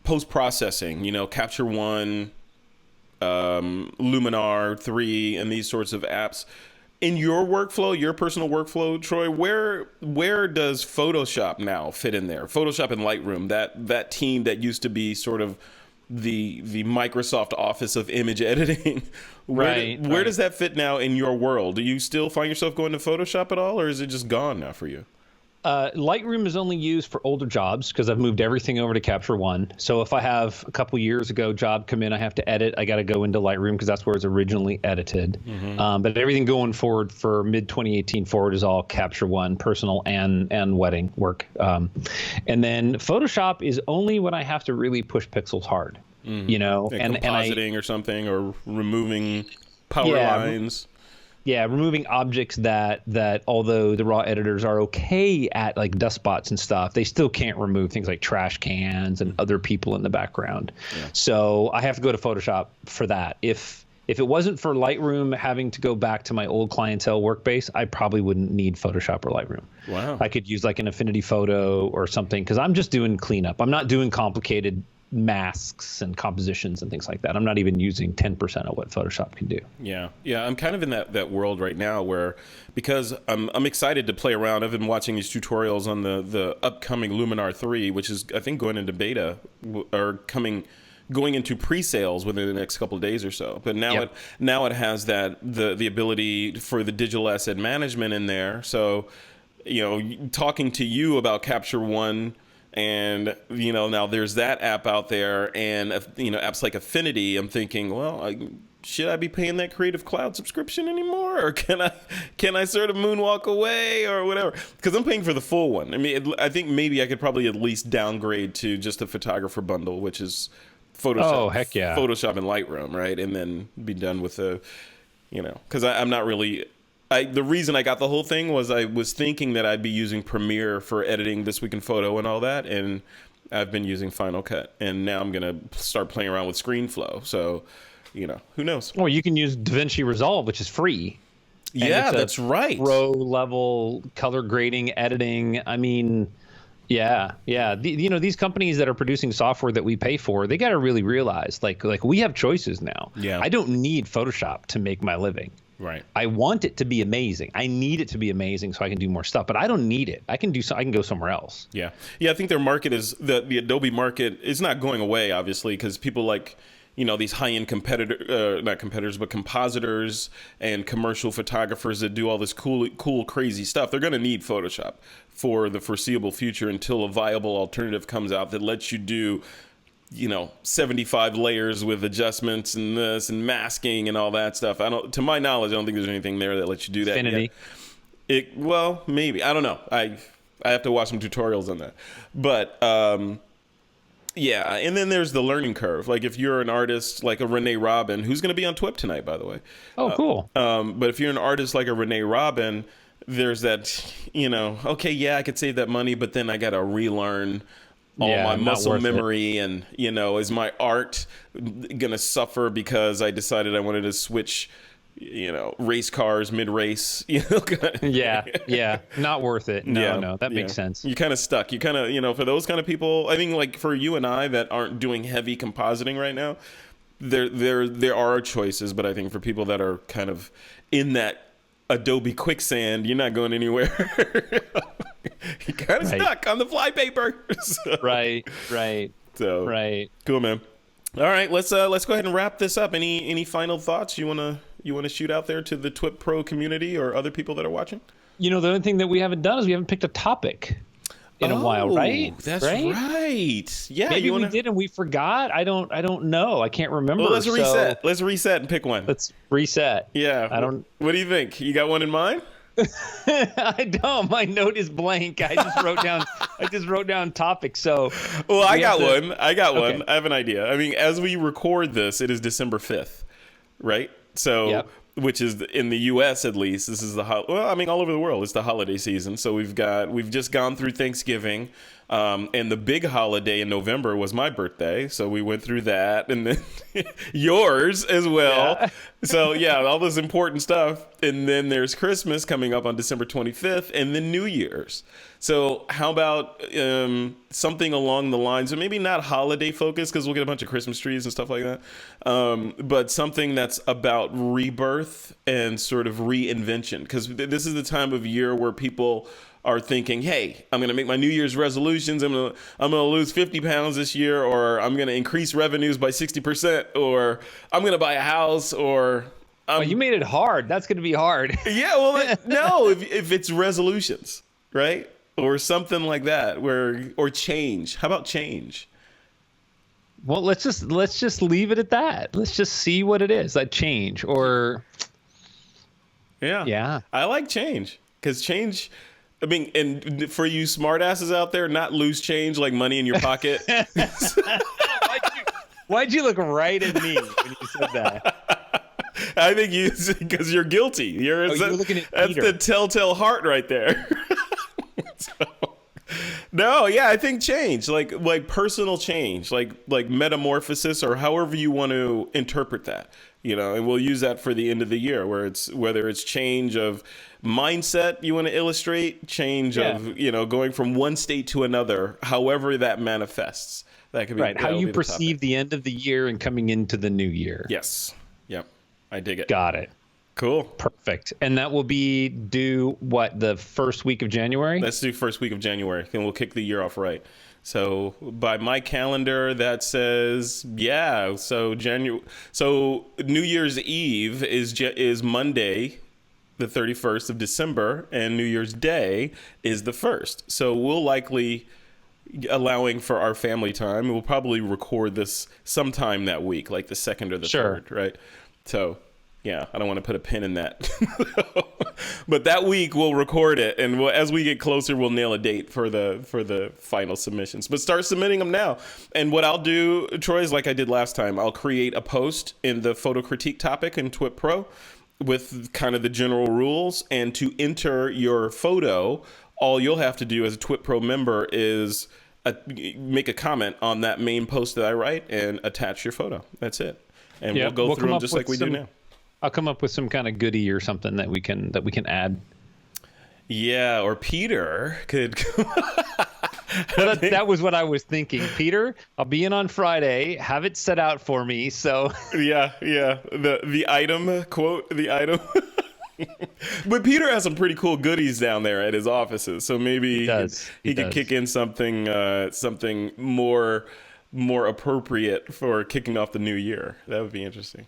Speaker 1: post-processing, Capture One, Luminar 3, and these sorts of apps. In your workflow, your personal workflow, Troy, where does Photoshop now fit in there? Photoshop and Lightroom, that team that used to be sort of the Microsoft Office of image editing. Where does that fit now in your world? Do you still find yourself going to Photoshop at all, or is it just gone now for you?
Speaker 2: Lightroom is only used for older jobs because I've moved everything over to Capture One. So if I have a couple years ago job come in, I have to edit, I got to go into Lightroom because that's where it's originally edited. Mm-hmm. But everything going forward for mid 2018 forward is all Capture One, personal and wedding work. And then Photoshop is only when I have to really push pixels hard,
Speaker 1: like compositing or something, or removing power lines.
Speaker 2: Yeah, removing objects that although the raw editors are okay at, like dust spots and stuff, they still can't remove things like trash cans and other people in the background. Yeah. So I have to go to Photoshop for that. If it wasn't for Lightroom having to go back to my old clientele workbase, I probably wouldn't need Photoshop or Lightroom. Wow. I could use like an Affinity Photo or something, because I'm just doing cleanup. I'm not doing complicated masks and compositions and things like that. I'm not even using 10% of what Photoshop can do.
Speaker 1: Yeah. I'm kind of in that world right now where, because I'm excited to play around. I've been watching these tutorials on the upcoming Luminar 3, which is, I think, going into beta or going into pre-sales within the next couple of days or so. But now it has the ability for the digital asset management in there. So, talking to you about Capture One, and now there's that app out there, and apps like Affinity. I'm thinking, well, should I be paying that Creative Cloud subscription anymore, or can I sort of moonwalk away or whatever? Because I'm paying for the full one. I mean, I think maybe I could probably at least downgrade to just a photographer bundle, which is Photoshop.
Speaker 2: Oh, heck yeah.
Speaker 1: Photoshop and Lightroom, right? And then be done with because I'm not really. The reason I got the whole thing was I was thinking that I'd be using Premiere for editing This Week in Photo and all that, and I've been using Final Cut, and now I'm gonna start playing around with ScreenFlow. So, who knows?
Speaker 2: Or you can use DaVinci Resolve, which is free.
Speaker 1: Yeah, that's right.
Speaker 2: Pro level color grading, editing. I mean, yeah. These companies that are producing software that we pay for, they got to really realize, like we have choices now. Yeah. I don't need Photoshop to make my living.
Speaker 1: Right.
Speaker 2: I want it to be amazing. I need it to be amazing so I can do more stuff, but I don't need it. I can go somewhere else.
Speaker 1: Yeah. I think their market is the Adobe market is not going away, obviously, because people like, these high-end not competitors, but compositors and commercial photographers that do all this cool, crazy stuff. They're going to need Photoshop for the foreseeable future until a viable alternative comes out that lets you do 75 layers with adjustments and this and masking and all that stuff. To my knowledge, I don't think there's anything there that lets you do that.
Speaker 2: Infinity.
Speaker 1: Yet. Well, maybe. I don't know. I have to watch some tutorials on that. But and then there's the learning curve. Like if you're an artist like a Renee Robin, who's going to be on TWiP tonight, by the way.
Speaker 2: Oh, cool.
Speaker 1: But if you're an artist like a Renee Robin, there's that, okay, yeah, I could save that money, but then I got to relearn all
Speaker 2: Yeah,
Speaker 1: my
Speaker 2: not
Speaker 1: muscle
Speaker 2: worth it.
Speaker 1: memory. And, is my art going to suffer because I decided I wanted to switch, race cars mid-race,
Speaker 2: Yeah, not worth it. No, that makes sense.
Speaker 1: You're kind of stuck. You kind of, for those kind of people, I think like for you and I that aren't doing heavy compositing right now, there are choices, but I think for people that are kind of in that Adobe quicksand, you're not going anywhere. You're kind of stuck on the flypaper. So,
Speaker 2: Right.
Speaker 1: So cool, man. All right, let's go ahead and wrap this up. Any final thoughts you wanna shoot out there to the TWiP Pro community or other people that are watching?
Speaker 2: The only thing that we haven't done is we haven't picked a topic in a while, right?
Speaker 1: That's right. Yeah,
Speaker 2: maybe we did and we forgot. I don't know. I can't remember.
Speaker 1: Well, let's reset. Let's reset and pick one.
Speaker 2: Let's reset.
Speaker 1: Yeah. What do you think? You got one in mind?
Speaker 2: I don't. My note is blank. I just wrote down topics. So,
Speaker 1: well, I got one. Okay. I have an idea. I mean, as we record this, it is December 5th, right? So,
Speaker 2: yep.
Speaker 1: Which is in the U.S. at least. This is all over the world, it's the holiday season. So we've just gone through Thanksgiving, and the big holiday in November was my birthday. So we went through that, and then yours as well. Yeah. So yeah, all this important stuff. And then there's Christmas coming up on December 25th, and then New Year's. So how about something along the lines of maybe not holiday focused, because we'll get a bunch of Christmas trees and stuff like that, but something that's about rebirth and sort of reinvention, because this is the time of year where people are thinking, hey, I'm going to make my New Year's resolutions. I'm going to lose 50 pounds this year, or I'm going to increase revenues by 60%, or I'm going to buy a house, or...
Speaker 2: you made it hard. That's going to be hard.
Speaker 1: Yeah, well, no, if it's resolutions, right? Or something like that, or change. How about change?
Speaker 2: Well, let's just leave it at that. Let's just see what it is. Like change, or yeah. I
Speaker 1: like change, because change. I mean, and for you smartasses out there, not loose change like money in your pocket.
Speaker 2: Why'd you look right at me when you said that?
Speaker 1: I think because you're guilty. You're looking at Peter. That's the telltale heart right there. No, yeah, I think change, like personal change, like metamorphosis, or however you want to interpret that, and we'll use that for the end of the year, whether it's change of mindset you want to illustrate, change of, going from one state to another, however that manifests. That could be
Speaker 2: right. How you perceive the end of the year and coming into the new year.
Speaker 1: Yes. Yep. I dig it.
Speaker 2: Got it.
Speaker 1: Cool.
Speaker 2: Perfect. And that will be due, the first week of January?
Speaker 1: Let's do first week of January, and we'll kick the year off right. So by my calendar, that says, yeah. So New Year's Eve is Monday, the 31st of December, and New Year's Day is the 1st. So we'll likely, allowing for our family time, we'll probably record this sometime that week, like the 2nd or the 3rd, right? So... yeah, I don't want to put a pin in that. But that week we'll record it, and as we get closer, we'll nail a date for the final submissions. But start submitting them now. And what I'll do, Troy, is like I did last time. I'll create a post in the photo critique topic in TWiP Pro with kind of the general rules. And to enter your photo, all you'll have to do as a TWiP Pro member is make a comment on that main post that I write and attach your photo. That's it. And we'll go through them just like we do now.
Speaker 2: I'll come up with some kind of goodie or something that we can add.
Speaker 1: Yeah, or Peter could.
Speaker 2: Well, that was what I was thinking. Peter, I'll be in on Friday. Have it set out for me. So
Speaker 1: yeah. The item quote, the item. But Peter has some pretty cool goodies down there at his offices. So maybe he could kick in something more appropriate for kicking off the new year. That would be interesting.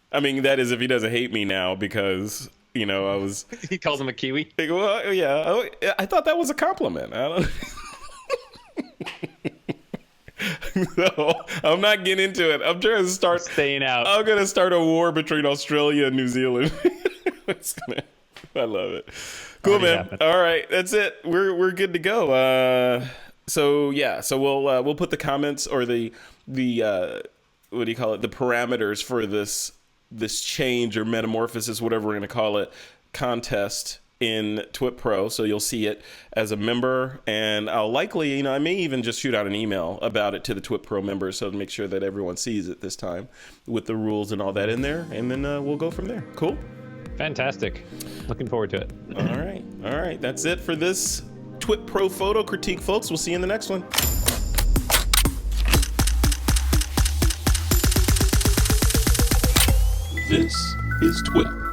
Speaker 1: I mean, that is if he doesn't hate me now, because, I was...
Speaker 2: He calls him a Kiwi?
Speaker 1: Well, yeah. I thought that was a compliment. I don't... No, I'm not getting into it. I'm trying to start...
Speaker 2: staying out.
Speaker 1: I'm going to start a war between Australia and New Zealand. I love it. Cool, man. Happened. All right. That's it. We're good to go. So we'll put the comments, or the what do you call it? The parameters for this change or metamorphosis, whatever we're going to call it, contest in TWiP Pro, so you'll see it as a member, and I'll likely, I may even just shoot out an email about it to the TWiP Pro members, so to make sure that everyone sees it this time with the rules and all that in there, and then we'll go from there. Cool?
Speaker 2: Fantastic. Looking forward to it.
Speaker 1: All right. That's it for this TWiP Pro Photo Critique, folks. We'll see you in the next one. This is TWiP.